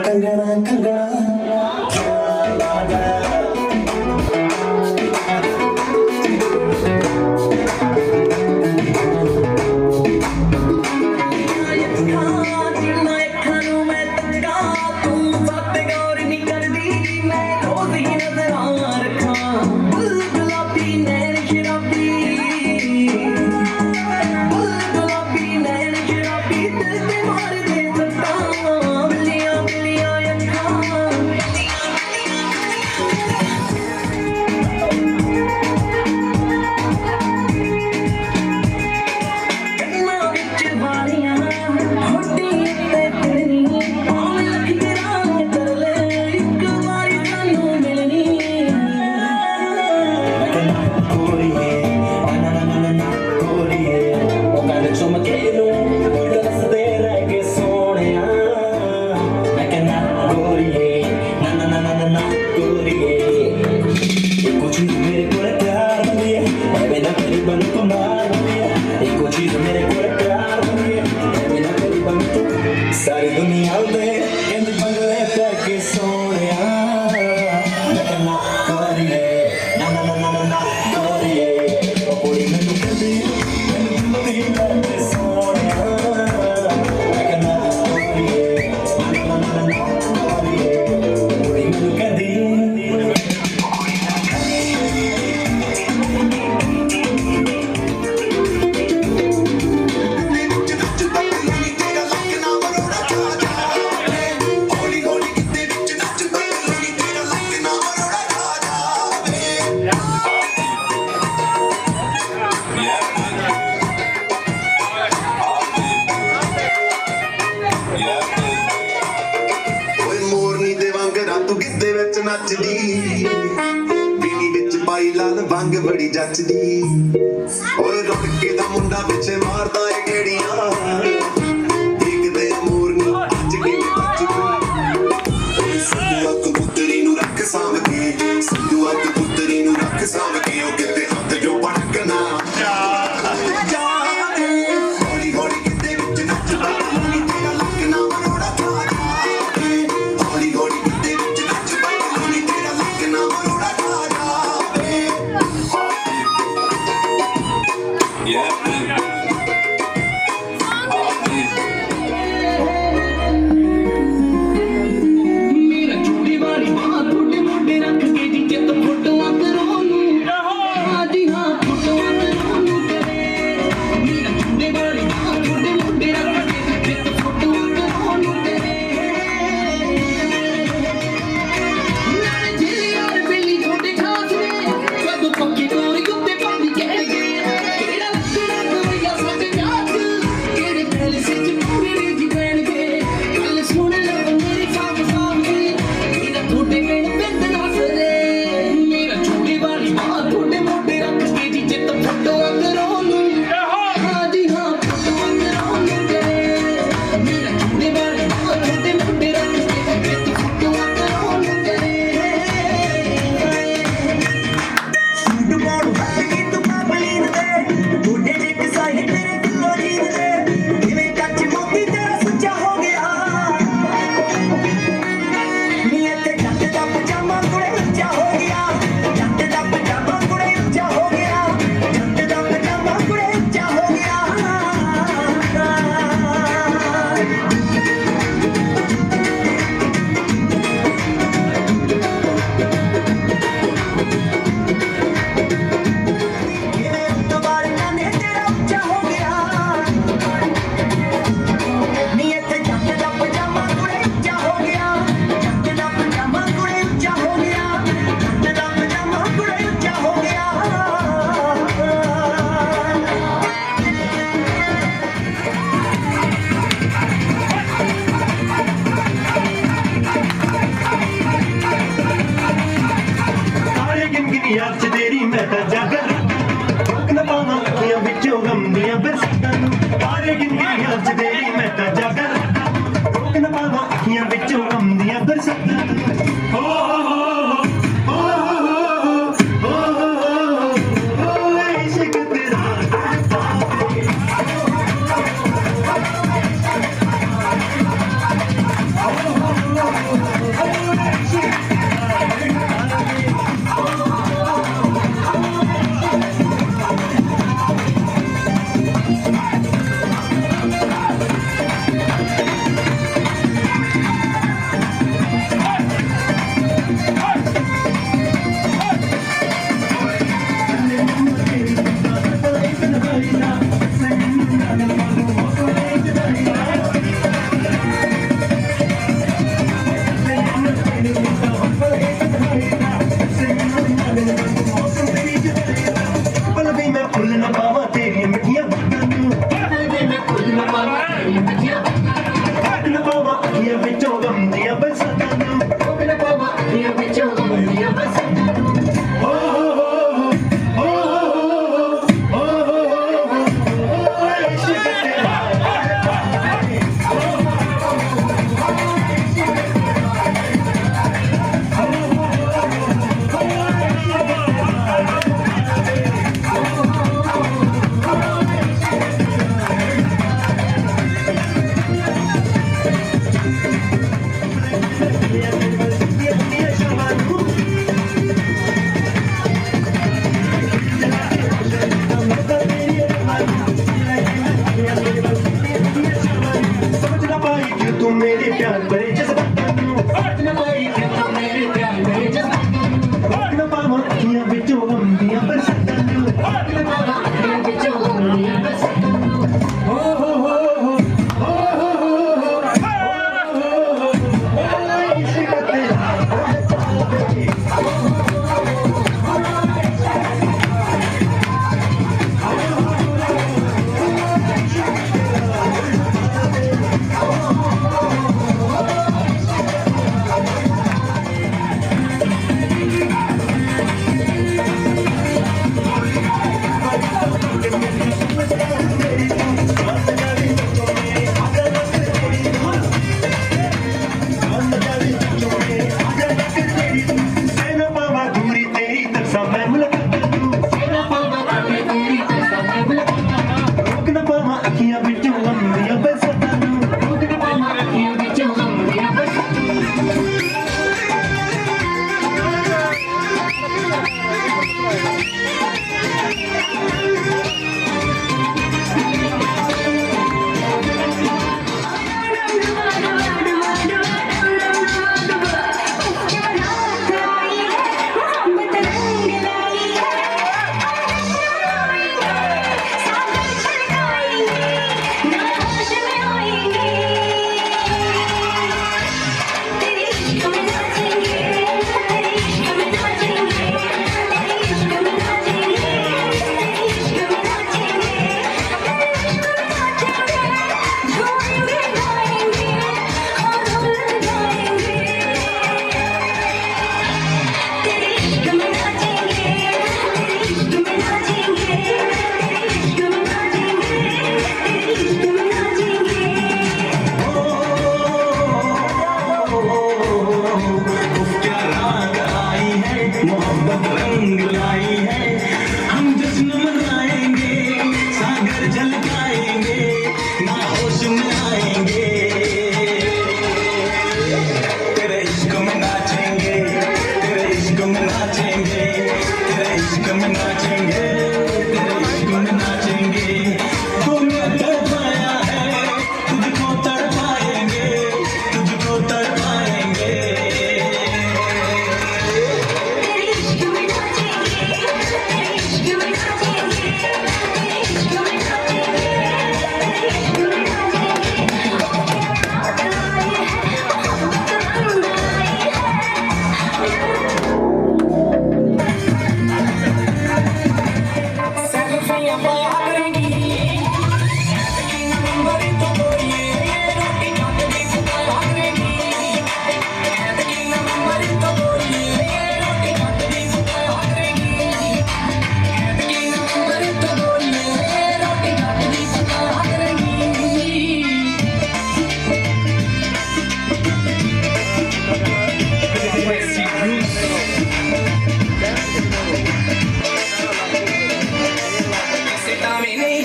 कंगना कंगना सारी दुनिया में इन बंगले पे सोने ना करिए ना ना ना ना ना करिए कोई मैनू कहदी पे सोने ना करिए ना ना ना ना करिए कोई मैनू कहदी तू किसदे विच नचदी बीनी विच पाई लाल भंग बड़ी जचदी ओए रुड़के दा मुंडा पिछे मारदा ए गेड़ियां देखदे मोरनी अज के नचदी संदूआ कबूतरी नू रख साम के संदूआ कबूतरी नू रख साम के ओ किते हत्थ जो पड़कना याद तेरी मैं तो जागर न पावा अखियां विचों गम दियां बरसातां पारे गिन गिन याद तेरी मैं तो जागर न पावा अखियां विचों गम दियां बरसातां इश्क तेरा मेरे प्यार भरे जज्बातां नूं समझ ना पाई कि तू मेरे प्यार भरे जज्बातां नूं रोक ना पावां अखियां विचों गम दियां बरसातां नूं रोक ना पावां अखियां विचों गम दियां बरसातां नूं हो हो हो हो हो हो हो इश्क तेरा मोहब्बत रंग लाई है हम जश्न मनाएंगे सागर झलकाएंगे ना होश में आएंगे तेरे इश्क में नाचेंगे तेरे इश्क में नाचेंगे तेरे इश्क में नाचेंगे तेरे इश्क में नाचेंगे तूने तड़पाया है तुझको तड़पाएंगे तुझको तड़पाएंगे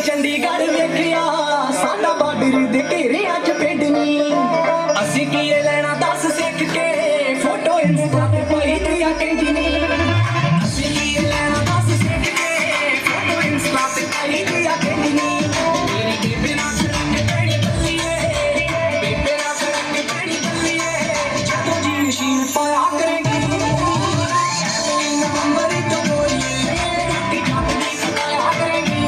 चंडीगढ़ वेखिया साडा बार्डर दे घेरिया च पिंड नी असी की लेना दस सिख के फोटो इंस्टा ते पाई दिया कहंदी नी असी की लेना दस सिख के फोटो इंस्टा ते पाई दिया कहंदी नी मेरी बेबे ना रंग पैणी बल्लीए बेबे ना रंग पैणी बल्लीए जदों जी मशीन पाया करेंगी नवंबर तो बोलिए रोटी खाती खाया करेंगी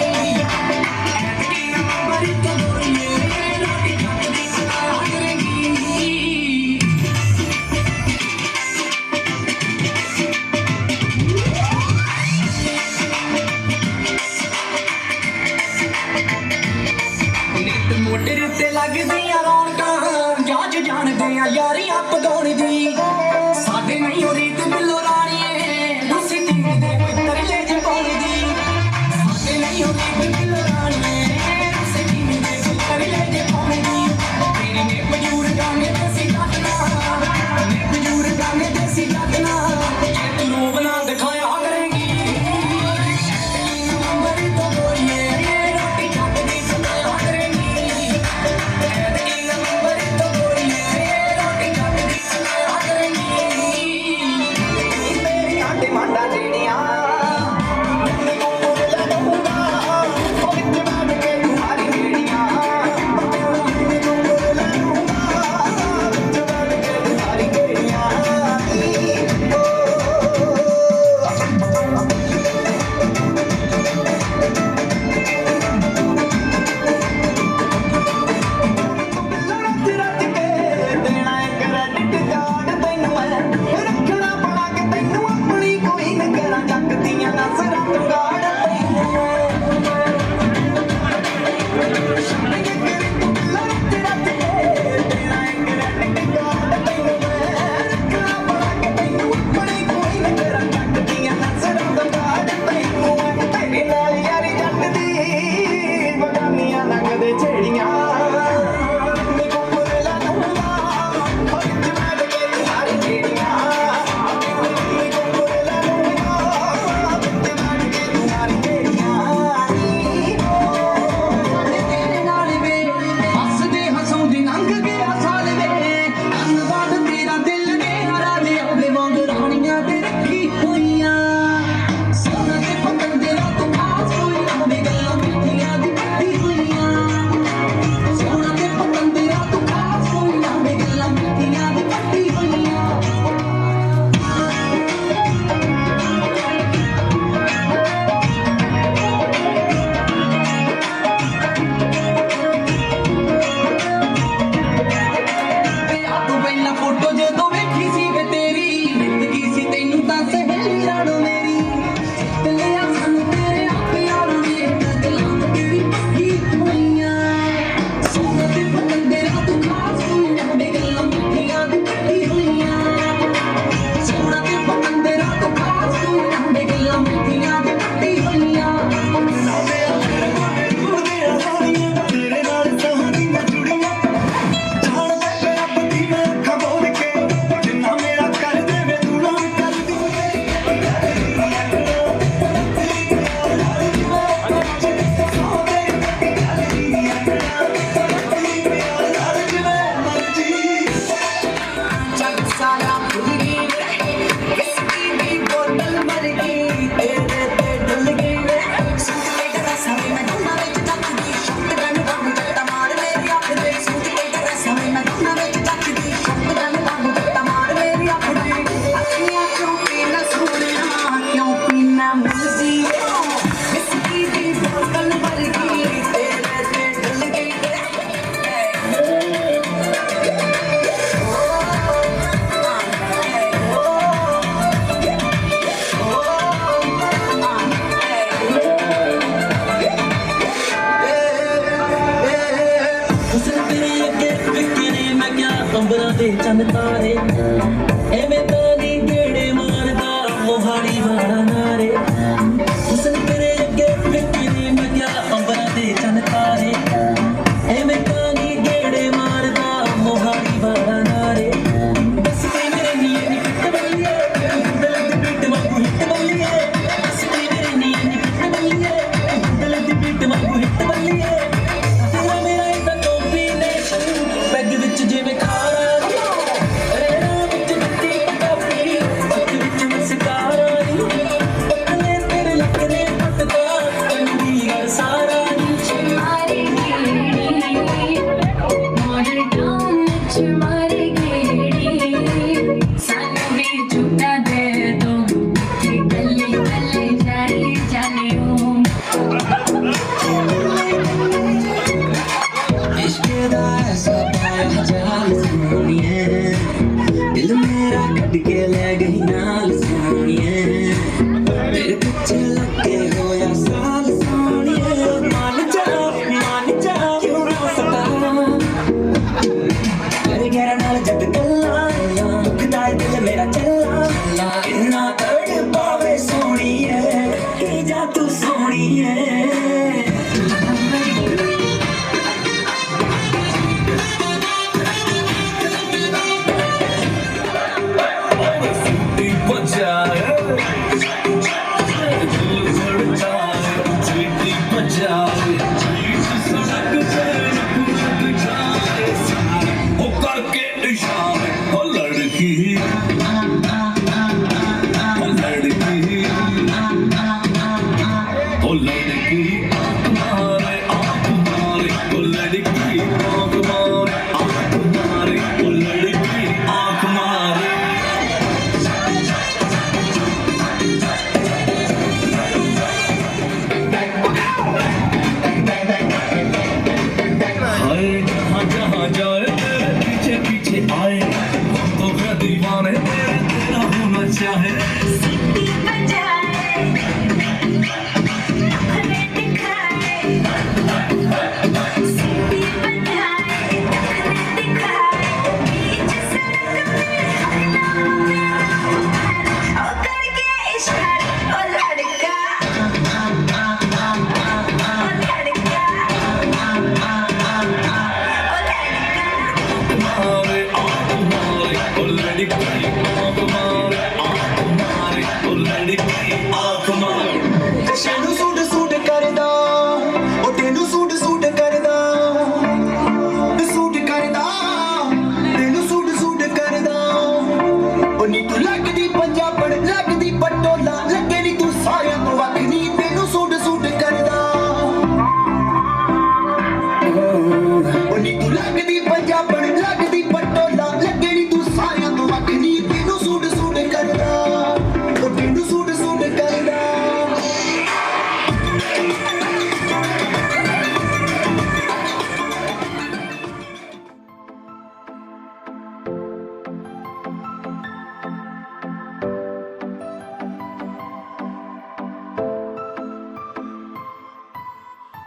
मोटर ते लगदियां रौनकां जाज जानदे आ यारियां पगाउण दी साडे नहीं हो रीत बिल्लो राणीए उसी टीम दे तरले ज पाउण दी साडे नहीं हो रीत बिल्लो राणीए उसी टीम दे तरले ज पाउण दी तेरी ने मजूर गाने देसी डाटना ने मजूर गाने देसी डाटना जे तू रूप ना दिखाया करेंगी नंबर तो बोलिए रोटी खाती खाया करेंगी नंबर तो बोलिए रोटी खाती खाया ਚੰਨ ਤਾਰੇ ਐਵੇਂ ਤਾਂ ਨੀ ਗੇੜੇ ਮਾਰਦਾ ਮੋਹਾਲੀ ਵਾਲਾ ਨਾਰੇ ਹੁਸਨ ਤੇਰੇ ਅੱਗੇ ਫਿੱਕੇ ਮੈਂ ਕਿਆ ਅੰਬਰਾਂ ਦੇ ਚੰਨ ਤਾਰੇ ਐਵੇਂ ਤਾਂ ਨੀ ਗੇੜੇ ਮਾਰਦਾ ਮੋਹਾਲੀ ਵਾਲਾ ਨਾਰੇ ਬਸ ਕੋਈ ਮੇਰੇ ਨੀਏ ਨੀ ਪਿੱਟ ਬੱਲੀਏ ਦਿਲ ਦੀ ਪੀਟ ਵਾਂਗੂ ਹਿੱਟ ਬੱਲੀਏ ਬਸ ਕੋਈ ਮੇਰੇ ਨੀਏ ਨੀ ਪਿੱਟ ਬੱਲੀਏ ਦਿਲ ਦੀ ਪੀਟ ਵਾਂਗੂ ਹਿੱਟ ਬੱਲੀਏ ਤੇਰਾ ਮੇਰਾ ਇਹਦਾ ਕੰਬੀਨੇਸ਼ਨ ਪੈਗ ਵਿੱਚ ਜਿਵੇਂ ਖਾਰਾ ਰੇੜਾ ਵਿੱਚ ਦਿੱਤੀ ਪਟਾਪੀ ਅੱਖ ਵਿੱਚ ਮਸਕਾਰਾ ਪਤਲੇ ਤੇਰੇ ਲੱਗਦੇ ਪਟਦਾ ਚੰਡੀਗੜ੍ਹ ਸਾਰਾ मारे गेड़ी मॉडल टाउन च मारे गेड़ी सानू भी झूठा दे दो कि गले गले जाई जाने हो इश्क दा ऐसा पाया जाल सोनिए दिल मेरा कट के ले गई नाल सोनिए तेरे पीछे लगे होया साल सोनिए मान जा क्यों ना सता तेरे गहरा नाल जग गल्ला दुखदा है दिल मेरा चला इन्ना तड़ पावे सोनिए कि जा तू सोनिए सिटी बजाए नखरे दिखाए सिटी बजाए नखरे दिखाए बीच सड़क में ओ करके इशारे ओ लड़का ਤੈਨੂੰ ਸੂਟ ਕਰਦਾ ਉਹ ਤੈਨੂੰ ਸੂਟ ਕਰਦਾ ਤੈਨੂੰ ਸੂਟ ਕਰਦਾ ਉਹ ਨੀ ਤੂੰ ਲੱਗਦੀ ਪੰਜਾਬਣ ਲੱਗਦੀ ਪਟੋਲਾ ਲੱਗੇ ਨੀ ਤੂੰ ਸਾਰਿਆਂ ਤੋਂ ਵੱਧ ਨੀ ਤੈਨੂੰ ਸੂਟ ਕਰਦਾ ਉਹ ਨੀ ਤੂੰ ਲੱਗਦੀ ਪੰਜਾਬਣ ਲੱਗਦੀ ਪਟੋਲਾ ਲੱਗੇ ਨੀ ਤੂੰ ਸਾਰਿਆਂ ਤੋਂ ਵੱਧ ਨੀ ਤੈਨੂੰ ਸੂਟ ਕਰਦਾ ਉਹ ਤੈਨੂੰ ਸੂਟ ਕਰਦਾ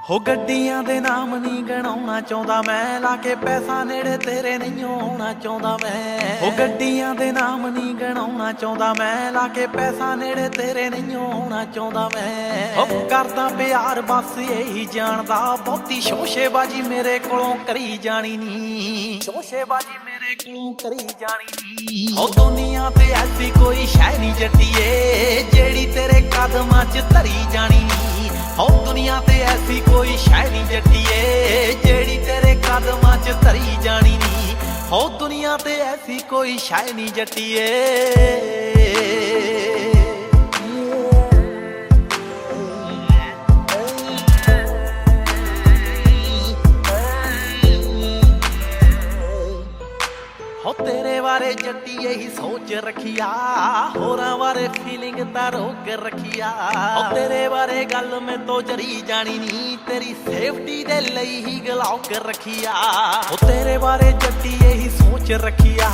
ਹੋ ਗੱਡੀਆਂ ਦੇ ਨਾਮ ਨਹੀਂ ਗਣਾਉਣਾ ਚਾਹੁੰਦਾ ਮੈਂ ਲਾ ਕੇ ਪੈਸਾ ਨੇੜੇ ਤੇਰੇ ਨਹੀਂ ਆਉਣਾ ਚਾਹੁੰਦਾ ਮੈਂ ਹੋ ਗੱਡੀਆਂ ਦੇ ਨਾਮ ਨਹੀਂ ਗਣਾਉਣਾ ਚਾਹੁੰਦਾ ਮੈਂ ਲਾ ਕੇ ਪੈਸਾ ਨੇੜੇ ਤੇਰੇ ਨਹੀਂ ਆਉਣਾ ਚਾਹੁੰਦਾ ਮੈਂ ਹੋ ਕਰਦਾ ਪਿਆਰ ਬਸ ਇਹੀ ਜਾਣਦਾ ਬਹੁਤੀ ਸ਼ੋਸ਼ੇਬਾਜੀ ਮੇਰੇ ਕੋਲੋਂ ਕਰੀ ਜਾਣੀ ਨਹੀਂ ਸ਼ੋਸ਼ੇਬਾਜੀ ਮੇਰੇ ਕੋਲੋਂ ਕਰੀ ਜਾਣੀ ਨਹੀਂ ਹੋ ਦੁਨੀਆ ਤੇ ਐਸੀ ਕੋਈ ਸ਼ੈ ਨਹੀਂ ਜੱਟੀਏ ਜਿਹੜੀ ਤੇਰੇ ਕਦਮਾਂ 'ਚ ਧਰੀ ਜਾਣੀ ਨਹੀਂ ਹੋ ਦੁਨੀਆ ਤੇ ਐਸੀ ਕੋਈ ਸ਼ੈ ਨਹੀਂ ਜੱਟੀਏ ਜਿਹੜੀ ਤੇਰੇ ਕਦਮਾਂ 'ਚ ਧਰੀ ਜਾਣੀ ਨਹੀਂ ਹੋ ਦੁਨੀਆ ਤੇ ਐਸੀ ਕੋਈ ਸ਼ੈ ਨਹੀਂ ਜੱਟੀਏ ਹੋ ਤੇਰੇ ਬਾਰੇ ਜੱਟੀ ਇਹੀ ਸੋਚ ਰੱਖਿਆ ਹੋਰਾਂ ਬਾਰੇ ਫੀਲਿੰਗ ਤਾਂ ਰੋਕ ਰੱਖਿਆ ਹੋ ਤੇਰੇ ਬਾਰੇ ਗੱਲ ਮੈਂ ਤੋਂ ਜਰੀ ਜਾਣੀ ਨਹੀਂ ਤੇਰੀ ਸੇਫਟੀ ਦੇ ਲਈ ਹੀ ਗਲੌਕ ਰੱਖਿਆ ਹੋ ਤੇਰੇ ਬਾਰੇ ਜੱਟੀ ਇਹੀ ਸੋਚ ਰੱਖਿਆ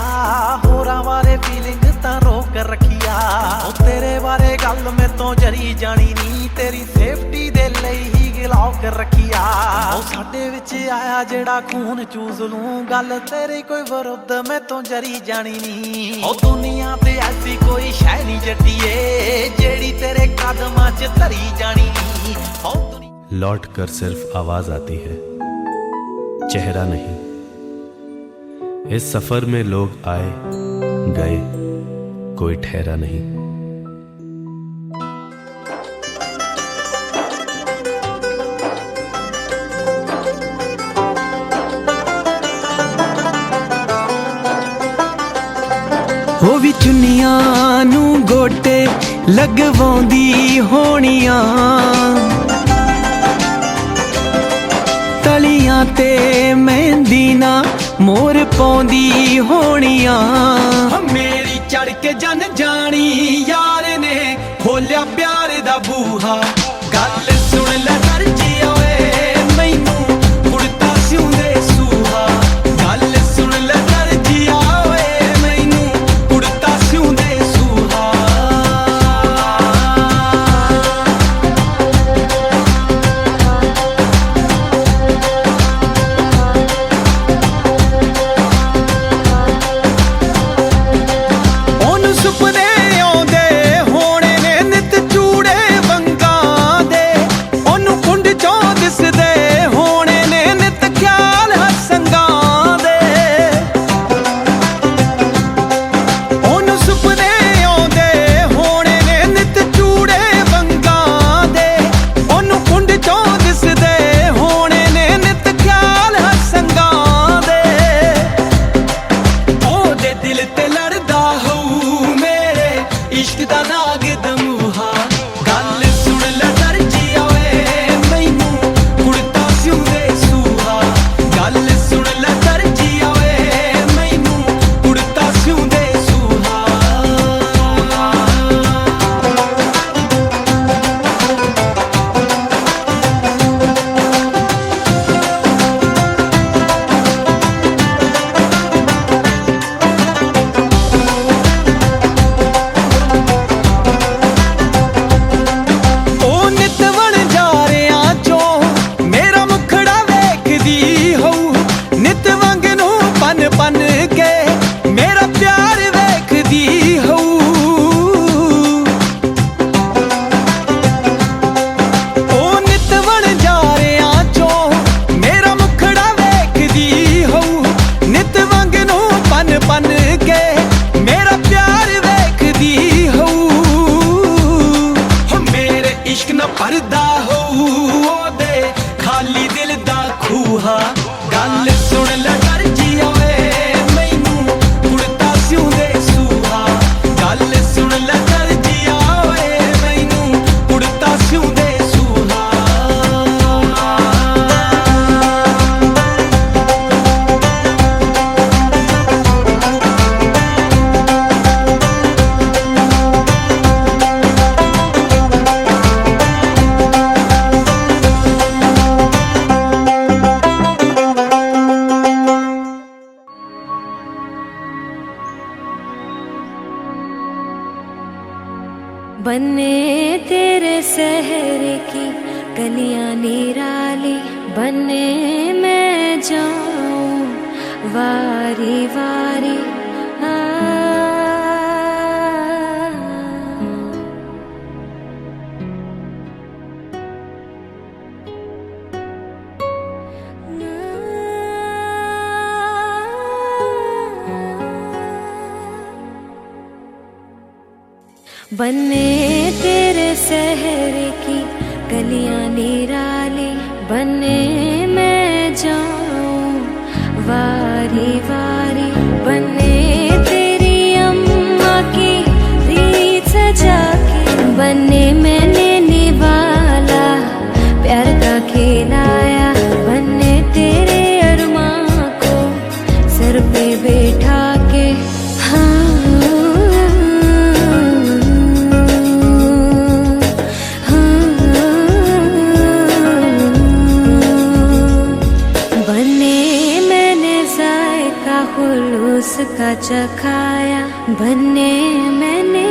ਹੋਰਾਂ ਬਾਰੇ ਫੀਲਿੰਗ ਤਾਂ ਰੋਕ ਰੱਖਿਆ ਹੋ ਤੇਰੇ ਬਾਰੇ ਗੱਲ ਮੈਂ ਤੋਂ ਜਰੀ ਜਾਣੀ ਨਹੀਂ ਤੇਰੀ ਸੇਫਟੀ ਦੇ ਲਈ ਹੀ ਗਲੌਕ ਰੱਖਿਆ ਉਹ ਸਾਡੇ ਵਿੱਚ ਆਇਆ ਜਿਹੜਾ ਖੂਨ ਚੂਸ ਲੂੰ ਗੱਲ ਤੇਰੀ ਕੋਈ ਵਿਰੁੱਧ ਮੈਂ ਤੋਂ ਜਰੀ ਜਾਣੀ ਨਹੀਂ ਉਹ ਦੁਨੀਆ ਤੇ ਐਸੀ ਕੋਈ ਸ਼ੈ ਨਹੀਂ ਜੱਟੀਏ ਜਿਹੜੀ ਤੇਰੇ ਕਦਮਾਂ 'ਚ ਧਰੀ ਜਾਣੀ ਨਹੀਂ लौट कर सिर्फ आवाज आती है, चेहरा नहीं। इस सफर में लोग आए गए, कोई ठहरा नहीं। ਉਹ ਵੀ ਚੁੰਨੀਆਂ ਨੂੰ ਗੋਟੇ ਲਗਵਾਉਂਦੀ ਹੋਣੀਆਂ ਤਲੀਆਂ ਤੇ ਮਹਿੰਦੀ ਨਾ ਮੋਰ ਪਾਉਂਦੀ ਹੋਣੀਆਂ ਮੇਰੀ ਚੜ ਕੇ ਜਨ ਜਾਣੀ ਯਾਰ ਨੇ ਖੋਲਿਆ ਪਿਆਰ ਦਾ ਬੂਹਾ ਗੱਲ ਸੁਣ ਲੈ ਦਰਜੀ ਓਏ ਮੈਨੂੰ ਕੁੜਤਾ ਸਿਉਂਦੇ ਸੂਹਾ ਗੱਲ ਸੁਣ ਲੈ ਦਰਜੀ ਓਏ ਮੈਨੂੰ ਕੁੜਤਾ ਸਿਉਂਦੇ ਸੂਹਾ ਉਹਨੂੰ ਸੁਪਨੇ ਆਉਂਦੇ ਹੋਣੇ ਨੇ ਨਿਤ ਚੂੜੇ ਵੰਗਾਂ ਦੇ ਉਹਨੂੰ ਕੁੰਡ ਚੋਂ ਦਿਸਦੇ ਹੋਣੇ ਨੇ ਨਿਤ ਖਿਆਲ ਹਸੰਗਾਂ ਦੇ ਉਹਨੂੰ ਸੁਪਨੇ ਆਉਂਦੇ ਹੋਣੇ ਨੇ ਨਿਤ ਚੂੜੇ ਵੰਗਾਂ ਦੇ ਉਹਨੂੰ ਕੁੰਡ ਚੋਂ ਦਿਸਦੇ ਹੋਣੇ ਨੇ ਨਿਤ ਖਿਆਲ ਹਸੰਗਾਂ ਦੇ ਉਹਦੇ ਦਿਲ ਤੇ ਲੜਦਾ ਹੋਊ ਮੇਰੇ ਇਸ਼ਕ ਦਾ ਨਾਗ ਦਮੂਹਾ ਗੱਲ ਸੁਣ ਲੈ ਦਰਜੀ ਓਏ ਮੈਨੂੰ ਕੁੜਤਾ ਸਿਉਂਦੇ ਸੂਹਾ ਗੱਲ ਸੁਣ ਲੈ ਦਰਜੀ ਓਏ ਮੈਨੂੰ ਕੁੜਤਾ ਸਿਉਂਦੇ ਸੂਹਾ ਉਹ ਨਿਤ ਵਣਜਾਰਿਆਂ ਚੋਂ ਮੇਰਾ ਮੁਖੜਾ ਵੇਖਦੀ ਹੋਊ ਨਿਤ ਵਾਂਗ ਨੂੰ ਪਨ ਪਨ ਕੇ ਮੇਰਾ ਪਿਆਰ ਵੇਖਦੀ ਹੋਊ ਉਹ ਨਿਤ ਵਣਜਾਰਿਆਂ ਚੋਂ ਮੇਰਾ ਮੁਖੜਾ ਵੇਖਦੀ ਹੋਊ ਨਿਤ ਵਾਂਗ ਨੂੰ ਪਨ ਪਨ ਕੇ ਮੇਰਾ ਪਿਆਰ ਵੇਖਦੀ ਹੋਊ ਹੋ ਮੇਰੇ ਇਸ਼ਕ ਨਾ ਪਰਦਾ ਹੋਊ ਉਹਦੇ ਖਾਲੀ ਦਿਲ ਦਾ ਖੂਹਾ ਗੱਲ ਸੁਣ ਲੈ ਦਰਜੀ ਓਏ ਮੈਨੂੰ ਕੁੜਤਾ ਸਿਉਂਦੇ ਸੂਹਾ ਗੱਲ ਸੁਣ ਲੈ ਦਰਜੀ ਓਏ ਮੈਨੂੰ ਕੁੜਤਾ ਸਿਉਂਦੇ ਸੂਹਾ बन्ने तेरे शहर की गलियां निराली बन्ने मैं जाऊं वारी वारी बन्ने तेरे शहर की गलियां निराली बन्ने मैं जाऊं वारी वारी बन्ने तेरी अम्मा की रीत सजा के बन्ने मैंने निभाला प्यार का खिलाया बन्ने तेरे अरमां को सर पे बैठा के का चखाया बन्ने मैंने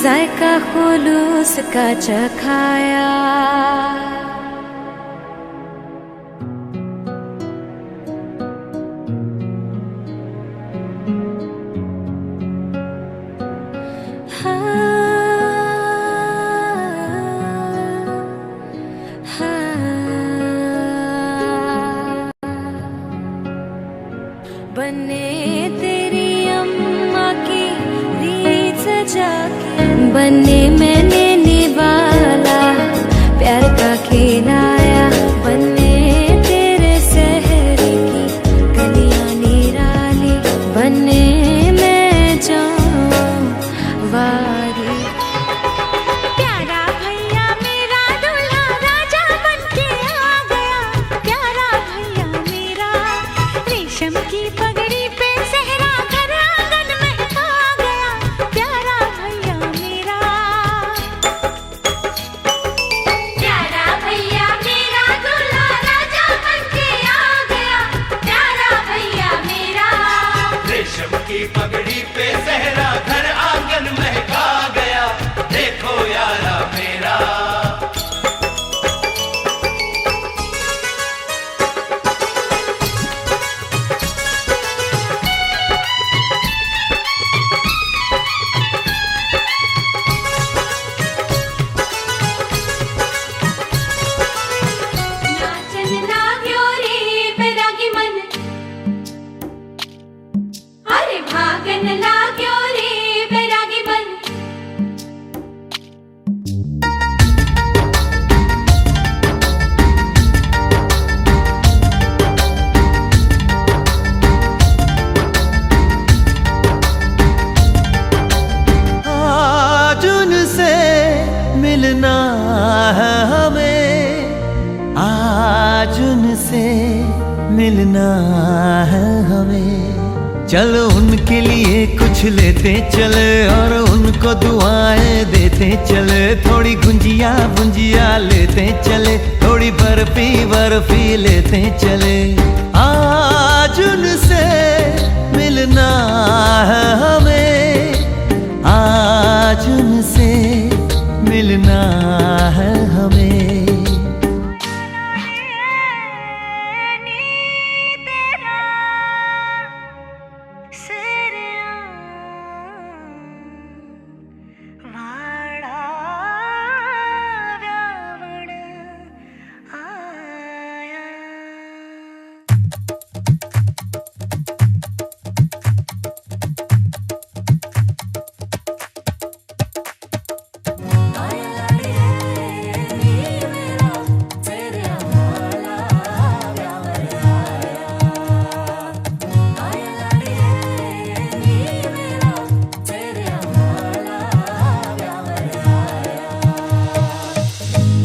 जायका खुलूस का चखाया बनने मैंने निवाला प्यार का खिलाया बनने तेरे शहर की गलियां निराली बनने मैं जाऊं वारी प्यारा भैया मेरा दूल्हा राजा बनके आ गया प्यारा भैया मेरा रेशम की पगड़ी पे सहरा घर आंगन में आ गया प्यारा भैया मेरा प्यारा भैया मेरा दूल्हा राजा बनके आ गया प्यारा भैया मेरा रेशम की पगड़ी पे सहरा घर आंगन महका गया देखो यारा मेरा नाचन लाग्यो रे बैरागी मन अरे भागन लाग्यो रे बैरागी मन आज उनसे मिलना है हमें आज उनसे मिलना है हमें चलो उनके लिए कुछ लेते चले और उनको दुआएं देते चले थोड़ी गुंजिया गुंजिया लेते चले थोड़ी बर्फी बर्फी लेते चले आज उनसे मिलना है हमें आज उनसे मिलना है हमें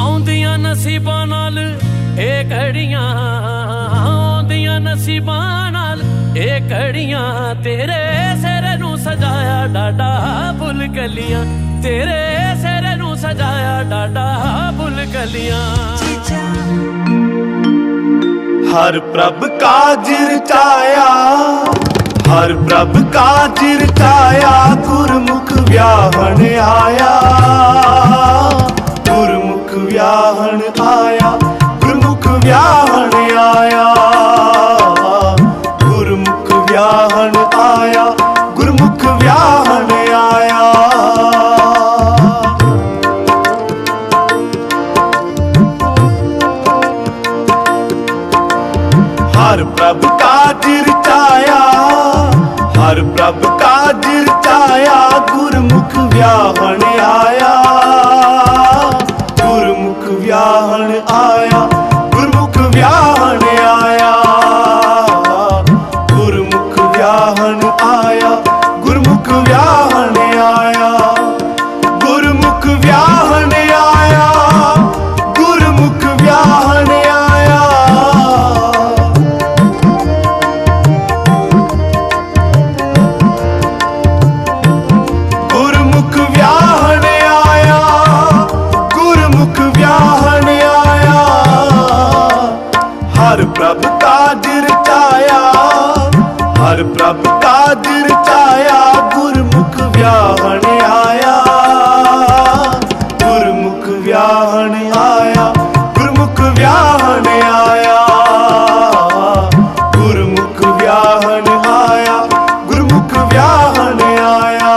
ਆਉਂਦੀਆਂ ਨਸੀਬਾਂ ਨਾਲ ਇਹ ਘੜੀਆਂ ਆਉਂਦੀਆਂ ਨਸੀਬਾਂ ਨਾਲ ਇਹ ਘੜੀਆਂ ਤੇਰੇ ਸਿਰ ਨੂੰ ਸਜਾਇਆ ਡਾਡਾ ਫੁੱਲ ਕਲੀਆਂ ਤੇਰੇ ਸਿਰ ਨੂੰ ਸਜਾਇਆ ਡਾਡਾ ਫੁੱਲ ਕਲੀਆਂ हर प्रभ काज रचाया हर प्रभ काज रचाया गुरमुख व्याहन आया गुरमुख व्याहन आया गुरमुख व्याहन आया गुरमुख व्याहन आया गुरमुख व्याहन आया हर प्रभ काज रचाया हर प्रभ काज रचाया गुरमुख व्याहन आया गुरमुख व्याहन आया गुरमुख व्याहन आया गुरमुख व्याहन आया गुरमुख व्याहन आया गुरमुख व्याहन आया गुरमुख व्याहन आया गुरमुख व्याहन आया गुरमुख व्याहन आया हर प्रभ काज रचाया हर प्रभ काज रचाया गुरमुख व्याहन आया गुरमुख व्याहन आया गुरमुख व्याहन आया गुरमुख व्याहन आया गुरमुख व्याहन आया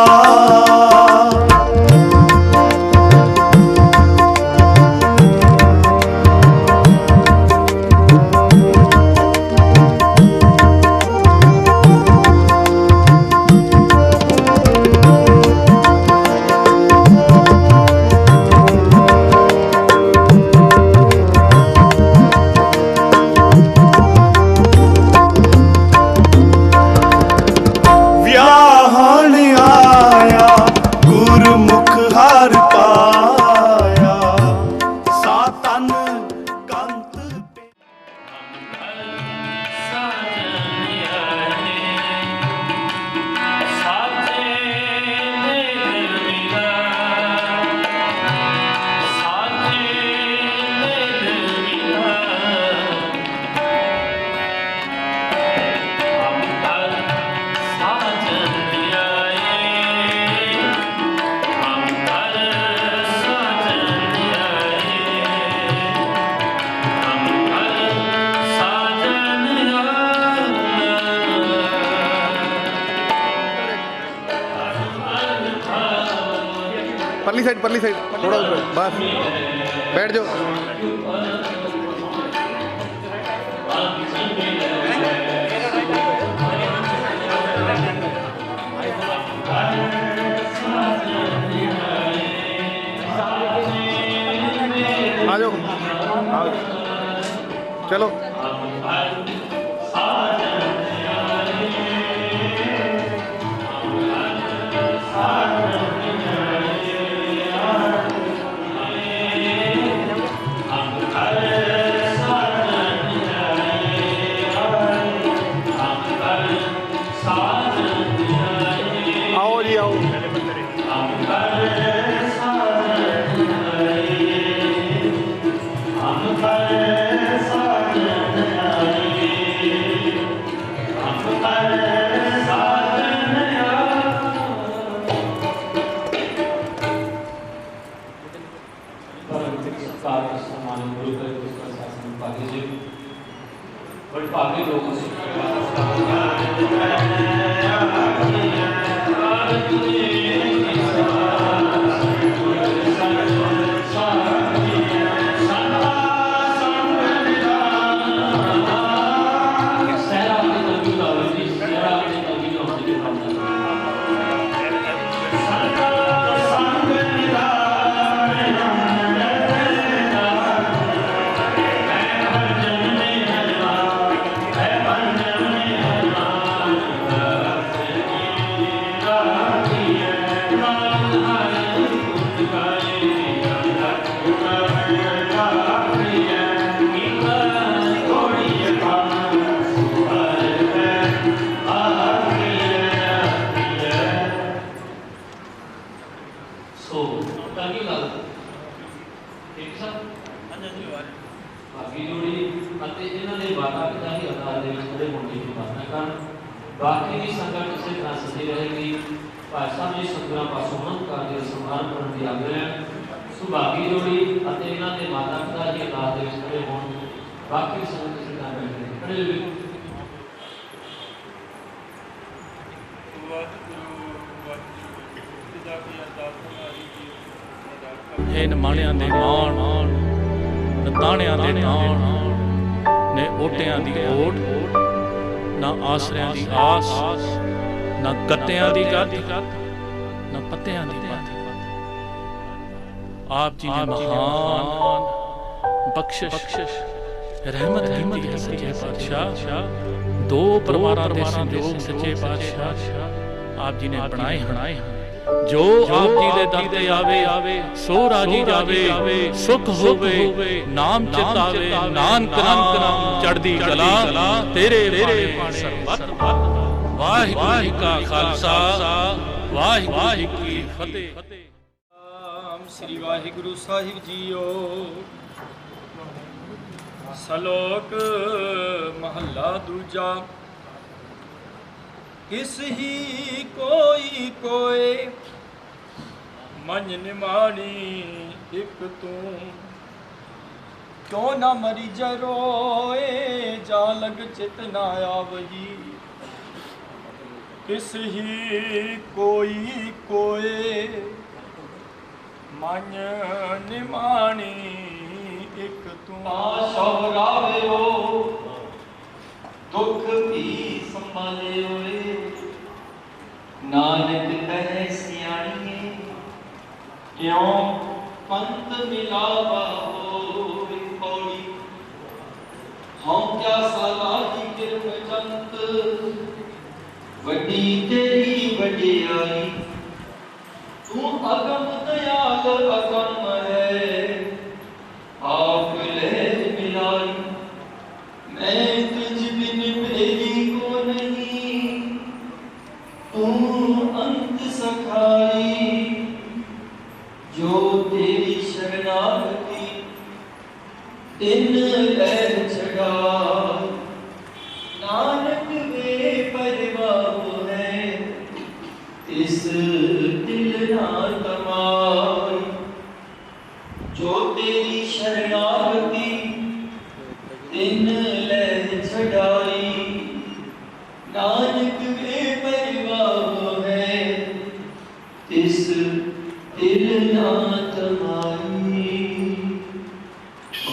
परली साइड थोड़ा ऊपर बस बैठ जाओ। आ जाओ चलो आओ जी आओ। भागी लोग बाकी की संगत इसी तरह सजी रहेगी। भाई साहब जी संगतां पासों अनंत काल दे सम्मान करन दी आग्रह है। सुभागी जोड़ी अते इन्हां दे माता पिता जी अरदास दे विच खड़े होण। बाकी संगत इसी तरह बैठे खड़े होए। हे नमाणियां दे नाण नताणियां दे नाण ने ओटियां दी ओट ना आसरियां दी आस ना गत्तियां दी गत ना पत्तियां दी पत। आप जी ने महान बख्शिश रहमत कीती है सच्चे पातशाह। दो परिवारां दे संयोग सच्चे पातशाह आप जी ने बनाए हैं। जो आप जी दे दर ते आवे सो राजी जावे सुख होवे नाम चित आवे नानक नाम चढ़दी कला तेरे पाने सरबत। वाहिगुरू का खालसा वाहिगुरू की फतेह। श्री वाहिगुरू साहिब जीओ। सलोक महला दूजा। किस ही कोई कोय मन निमानी एक तू। क्यों न मरी जरोए जा लग चित ना आवही। किस ही कोई कोय मन निमानी एक तू। सौरावे दुख भी संभाले होए नानक कहे सियाणिए। क्यों पंत मिलावा होए पौड़ी। हम क्या सलाही किरम जंत वड्डी तेरी वड्डियाई। तू अगम दयाल अगम है आप ले मिलाई। मैं तुझ बिन मेरी को नहीं तू अंत सखाई। जो तेरी शरणागति तिन ले छड़ा। नानक वे परवाह है इस दिल ना तमाई। जो तेरी शरणागति तिन ले छड़ाई। नानक वे परवाह है इस ਦਿਲ ਨਾ ਤਮਾਈ।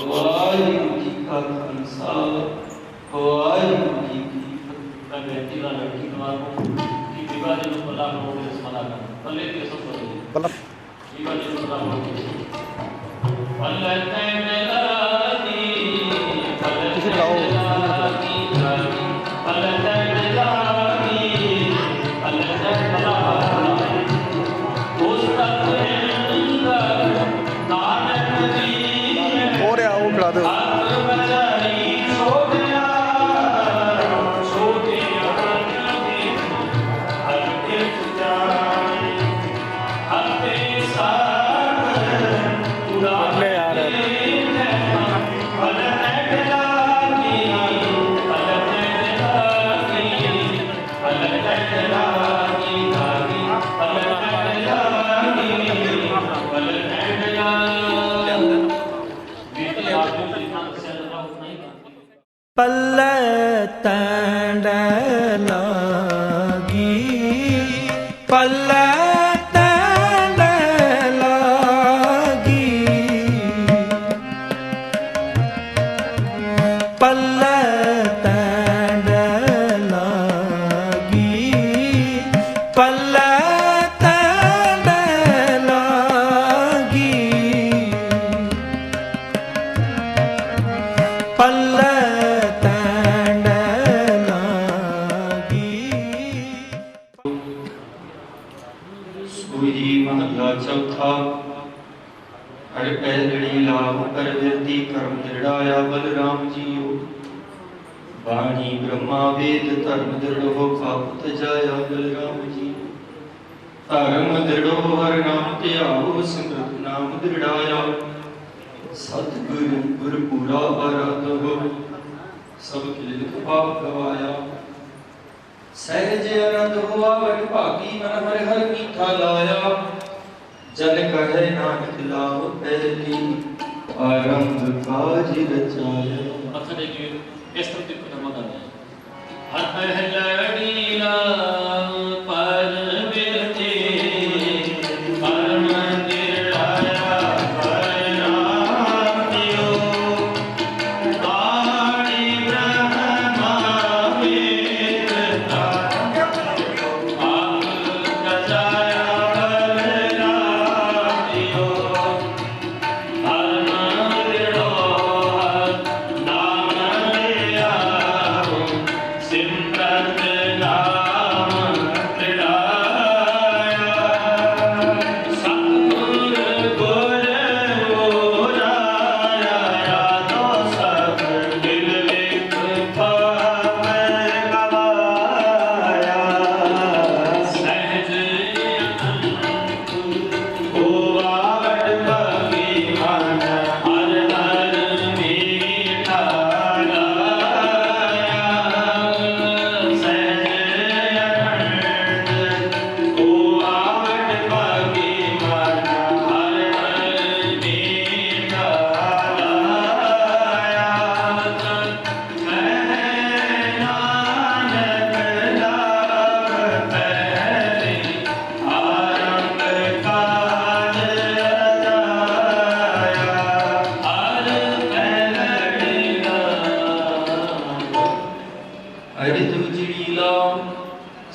ਵਾਹਿਗੁਰੂ ਜੀ ਕਾ ਖਾਲਸਾ ਵਾਹਿਗੁਰੂ ਜੀ ਕੀ मैं बेटी का लड़की कुमार को कि विवाह जी को पल्ला में होकर स्मरण कर पल्ले के सब कर पल्ला विवाह जी को पल्ला में पल्ले तेरे लागी किसी बुलाओ पल्ले तेरे लागी पल्ले तेरे लागी उस तक नानक जी हो रहा वो खिला दो पल्ले तैंड लागी पल्ले तैंड लागी पल्ले तैंड लागी पल्ले तैंड लागी पल्ले सूही महला चौथा हर पैलड़ी लाभ कर विरती कर्म दृढ़ाया बलराम जीओ। वाणी ब्रह्मा वेद धर्म दृढ़ हो खापत जाया बलराम जी। धर्म दृढ़ो हर नाम त्यागो सिमरत नाम दृढ़ाया। सतगुरु गुर पूरा आराध हो सब किल पाप गवाया। सहज आनंद हुआ वट भागी मन हर हर मीठा लाया। जन कहे नानक लाभ पहली आरंभ काज रचाया। मत्था टेकिए इस तरह की कर्म करना हर पहलड़ी ला पर बिरती कर्म दृढ़ाया बलराम जीओ। वाणी ब्रह्मा वेद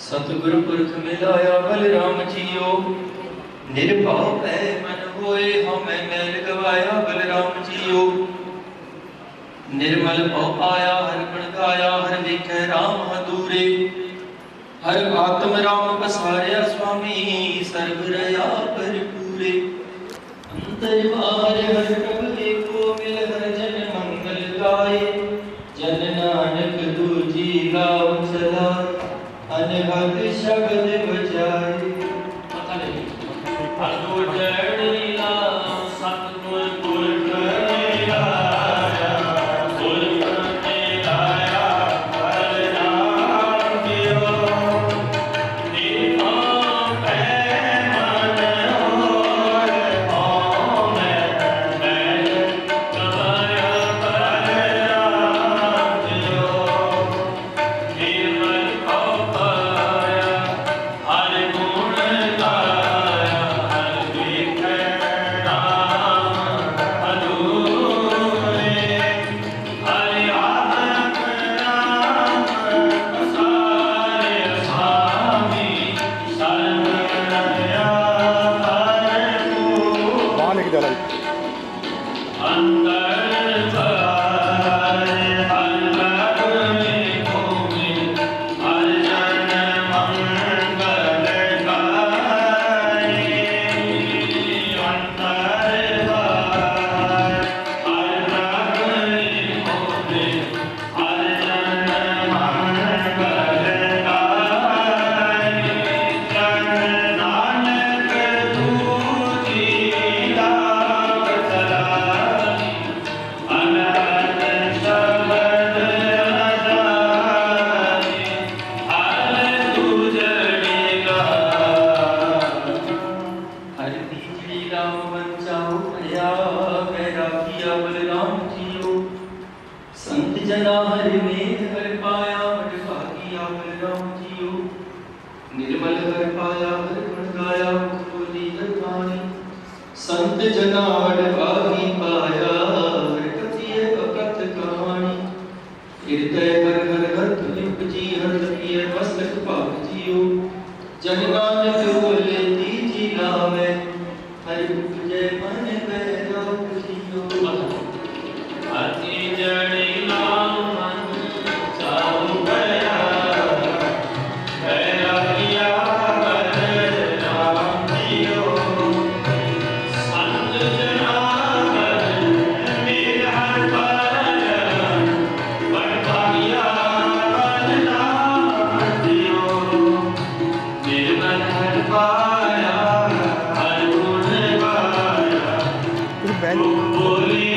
सतगुरु पुरख मिलाया बलराम जीओ। निर्भाव भय मन होए हमें मैल गवाया बलराम जीओ। निर्मल भव पाया हर गुण गाया हर देखे राम हदूरे। हर आत्म राम पसारिया स्वामी सर्व रया भरपूरे। अंतर बाहर हर प्रभु एको मिल हर जन मंगल गाए। जन नानक दूजी गाँव चला अनहद शब्द बजाए। मत्था टेकिए हर दो जड़ी ला सतगुर पुरख मिलाया पुरख मिलाया बलराम जीओ। निर्भाव भय मन होए हमें मैल गवाया बलराम जीओ। निर्मल भव पाया हर गुण गाया हर जनावड़ बागी पाया हर कथिए भगत कहानी हृदय हर हर हर उपजी हर लपिय मस्तक भाग जियो जन नानक बोले दीजी लावे हर उपजे मन बैराग जियो अति जड़ी लाम मन चाहु गया बैरागिया राम जियो संत जनावर मेरा पर बड़भागिया नाम जियो निर्मल हर पाया हर गुण गाया बोले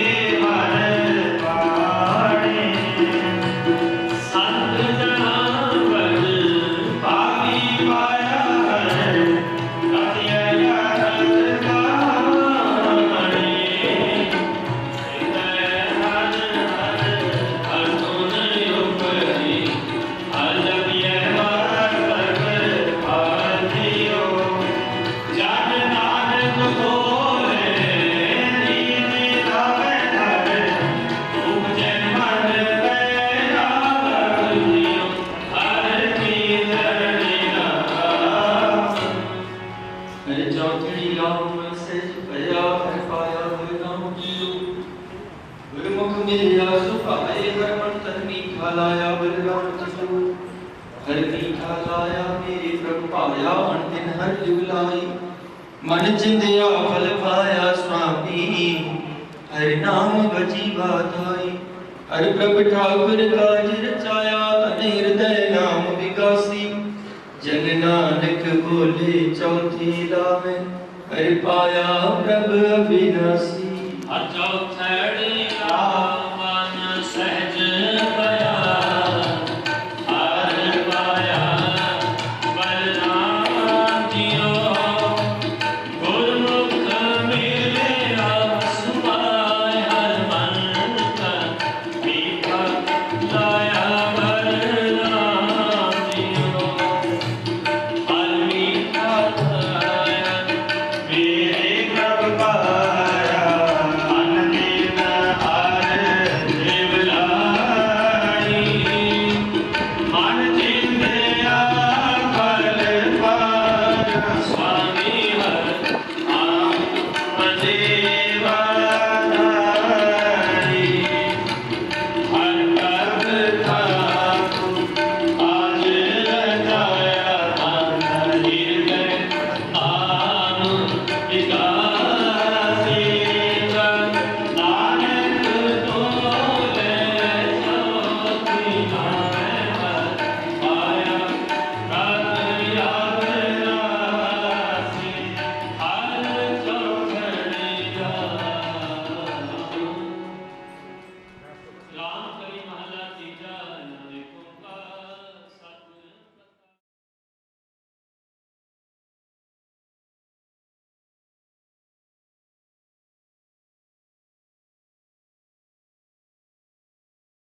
मन चिंदिया फल पाया स्वामी हरि नाम बची बात आई हरि प्रभु ठाकुर काज रचाया तन हृदय नाम विकासी जन नानक बोले चौथी लावे हरि पाया प्रभु अविनाशी चौथड़ी मन सहज पया He's got